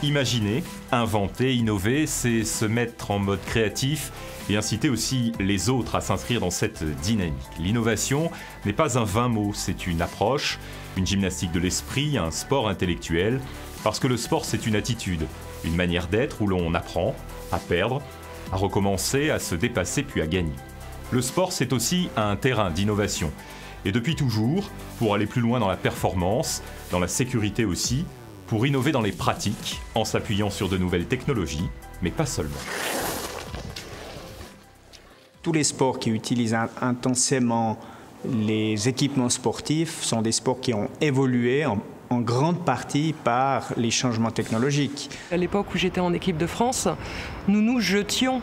Imaginer, inventer, innover, c'est se mettre en mode créatif et inciter aussi les autres à s'inscrire dans cette dynamique. L'innovation n'est pas un vain mot, c'est une approche, une gymnastique de l'esprit, un sport intellectuel, parce que le sport c'est une attitude, une manière d'être où l'on apprend à perdre, à recommencer, à se dépasser puis à gagner. Le sport c'est aussi un terrain d'innovation. Et depuis toujours, pour aller plus loin dans la performance, dans la sécurité aussi, pour innover dans les pratiques, en s'appuyant sur de nouvelles technologies, mais pas seulement. Tous les sports qui utilisent intensément les équipements sportifs sont des sports qui ont évolué en grande partie par les changements technologiques. À l'époque où j'étais en équipe de France, nous nous jetions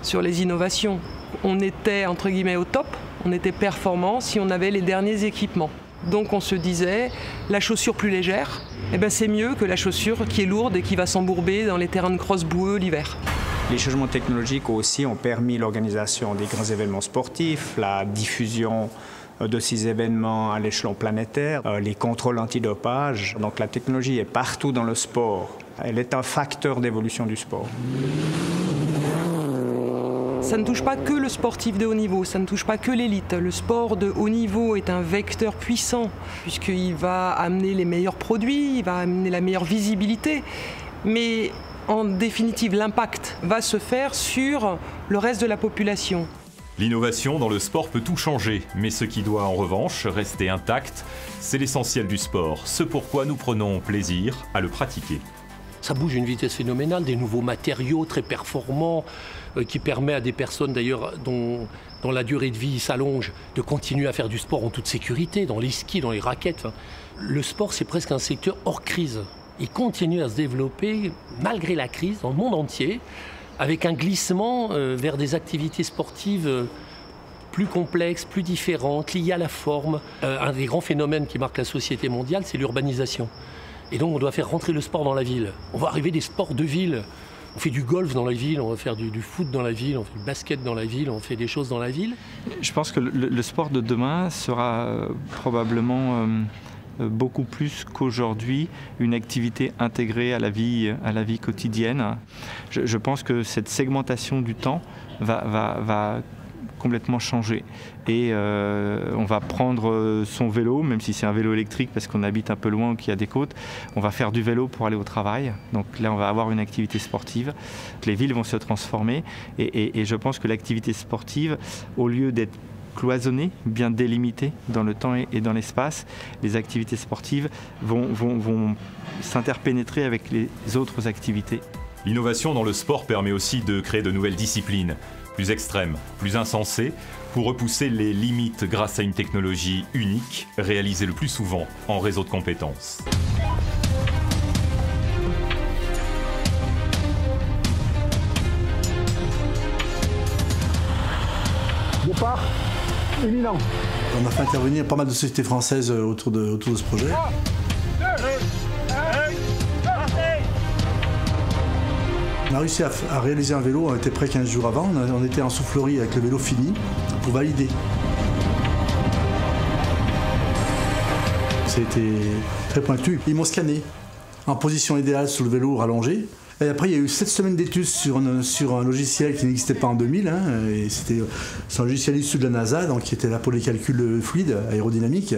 sur les innovations. On était entre guillemets au top, on était performant si on avait les derniers équipements. Donc on se disait, la chaussure plus légère, eh ben c'est mieux que la chaussure qui est lourde et qui va s'embourber dans les terrains de cross boueux l'hiver. Les changements technologiques aussi ont permis l'organisation des grands événements sportifs, la diffusion de ces événements à l'échelon planétaire, les contrôles antidopage. Donc la technologie est partout dans le sport. Elle est un facteur d'évolution du sport. Ça ne touche pas que le sportif de haut niveau, ça ne touche pas que l'élite. Le sport de haut niveau est un vecteur puissant, puisqu'il va amener les meilleurs produits, il va amener la meilleure visibilité. Mais en définitive, l'impact va se faire sur le reste de la population. L'innovation dans le sport peut tout changer, mais ce qui doit en revanche rester intact, c'est l'essentiel du sport, ce pourquoi nous prenons plaisir à le pratiquer. Ça bouge à une vitesse phénoménale, des nouveaux matériaux très performants qui permettent à des personnes d'ailleurs dont la durée de vie s'allonge de continuer à faire du sport en toute sécurité, dans les skis, dans les raquettes. Le sport, c'est presque un secteur hors crise. Il continue à se développer malgré la crise dans le monde entier, avec un glissement vers des activités sportives plus complexes, plus différentes, liées à la forme. Un des grands phénomènes qui marque la société mondiale, c'est l'urbanisation. Et donc on doit faire rentrer le sport dans la ville. On va arriver des sports de ville. On fait du golf dans la ville, on va faire du foot dans la ville, on fait du basket dans la ville, on fait des choses dans la ville. Je pense que le sport de demain sera probablement beaucoup plus qu'aujourd'hui une activité intégrée à la vie quotidienne. Je pense que cette segmentation du temps va complètement changer et on va prendre son vélo, même si c'est un vélo électrique parce qu'on habite un peu loin ou qu'il y a des côtes, on va faire du vélo pour aller au travail, donc là on va avoir une activité sportive, les villes vont se transformer et je pense que l'activité sportive, au lieu d'être cloisonnée, bien délimitée dans le temps et dans l'espace, les activités sportives vont s'interpénétrer avec les autres activités. L'innovation dans le sport permet aussi de créer de nouvelles disciplines, plus extrêmes, plus insensées, pour repousser les limites grâce à une technologie unique, réalisée le plus souvent en réseau de compétences. Départ éminent. On a fait intervenir pas mal de sociétés françaises autour de ce projet. 3, 2, 1, on a réussi à réaliser un vélo, on était prêt 15 jours avant, on était en soufflerie avec le vélo fini pour valider. C'était très pointu. Ils m'ont scanné en position idéale sur le vélo rallongé. Et après, il y a eu 7 semaines d'études sur un logiciel qui n'existait pas en 2000. C'est un logiciel issu de la NASA, donc qui était là pour les calculs fluides, aérodynamiques.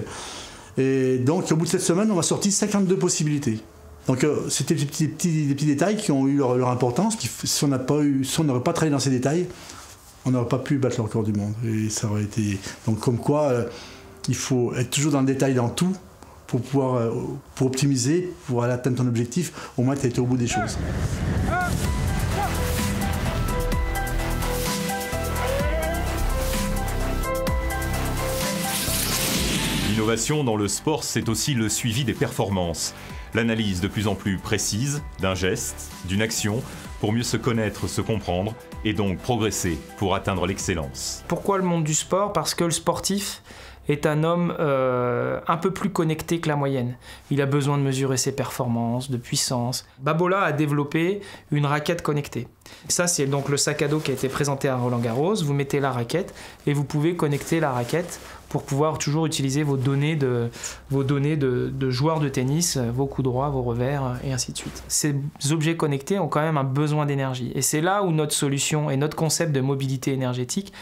Et donc, au bout de 7 semaines, on a sorti 52 possibilités. Donc, c'était des petits détails qui ont eu leur importance. Si on n'aurait pas travaillé dans ces détails, on n'aurait pas pu battre le record du monde. Et ça aurait été... Donc, comme quoi, il faut être toujours dans le détail dans tout, pour optimiser, pour aller atteindre ton objectif, au moins tu as été au bout des choses. L'innovation dans le sport, c'est aussi le suivi des performances. L'analyse de plus en plus précise d'un geste, d'une action, pour mieux se connaître, se comprendre et donc progresser pour atteindre l'excellence. Pourquoi le monde du sport? Parce que le sportif est un homme un peu plus connecté que la moyenne. Il a besoin de mesurer ses performances, de puissance. Babolat a développé une raquette connectée. Ça, c'est donc le sac à dos qui a été présenté à Roland-Garros. Vous mettez la raquette et vous pouvez connecter la raquette pour pouvoir toujours utiliser vos données de joueurs de tennis, vos coups droits, vos revers, et ainsi de suite. Ces objets connectés ont quand même un besoin d'énergie. Et c'est là où notre solution et notre concept de mobilité énergétique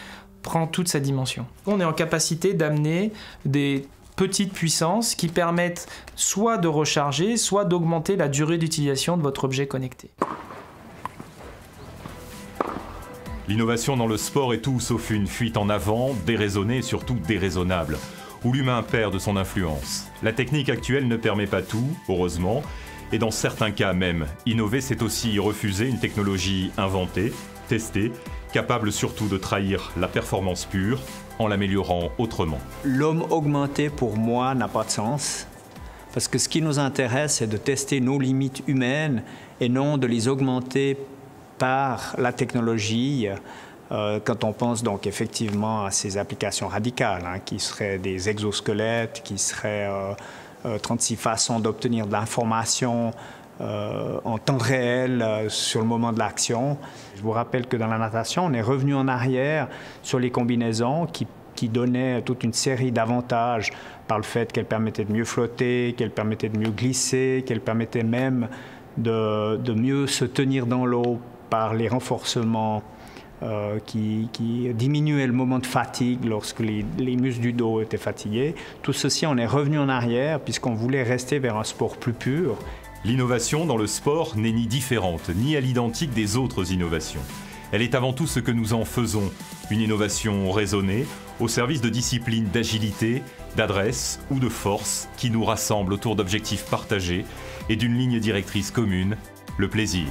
prend toute sa dimension. On est en capacité d'amener des petites puissances qui permettent soit de recharger, soit d'augmenter la durée d'utilisation de votre objet connecté. L'innovation dans le sport est tout sauf une fuite en avant, déraisonnée et surtout déraisonnable, où l'humain perd de son influence. La technique actuelle ne permet pas tout, heureusement, et dans certains cas même, innover c'est aussi refuser une technologie inventée, testée, capable surtout de trahir la performance pure en l'améliorant autrement. L'homme augmenté pour moi n'a pas de sens, parce que ce qui nous intéresse c'est de tester nos limites humaines et non de les augmenter par la technologie, quand on pense donc effectivement à ces applications radicales, qui seraient des exosquelettes, qui seraient 36 façons d'obtenir de l'information en temps réel sur le moment de l'action. Je vous rappelle que dans la natation, on est revenu en arrière sur les combinaisons qui donnaient toute une série d'avantages par le fait qu'elles permettaient de mieux flotter, qu'elles permettaient de mieux glisser, qu'elles permettaient même de mieux se tenir dans l'eau par les renforcements qui diminuaient le moment de fatigue lorsque les muscles du dos étaient fatigués. Tout ceci, on est revenu en arrière puisqu'on voulait rester vers un sport plus pur. L'innovation dans le sport n'est ni différente, ni à l'identique des autres innovations. Elle est avant tout ce que nous en faisons, une innovation raisonnée, au service de disciplines d'agilité, d'adresse ou de force qui nous rassemblent autour d'objectifs partagés et d'une ligne directrice commune, le plaisir.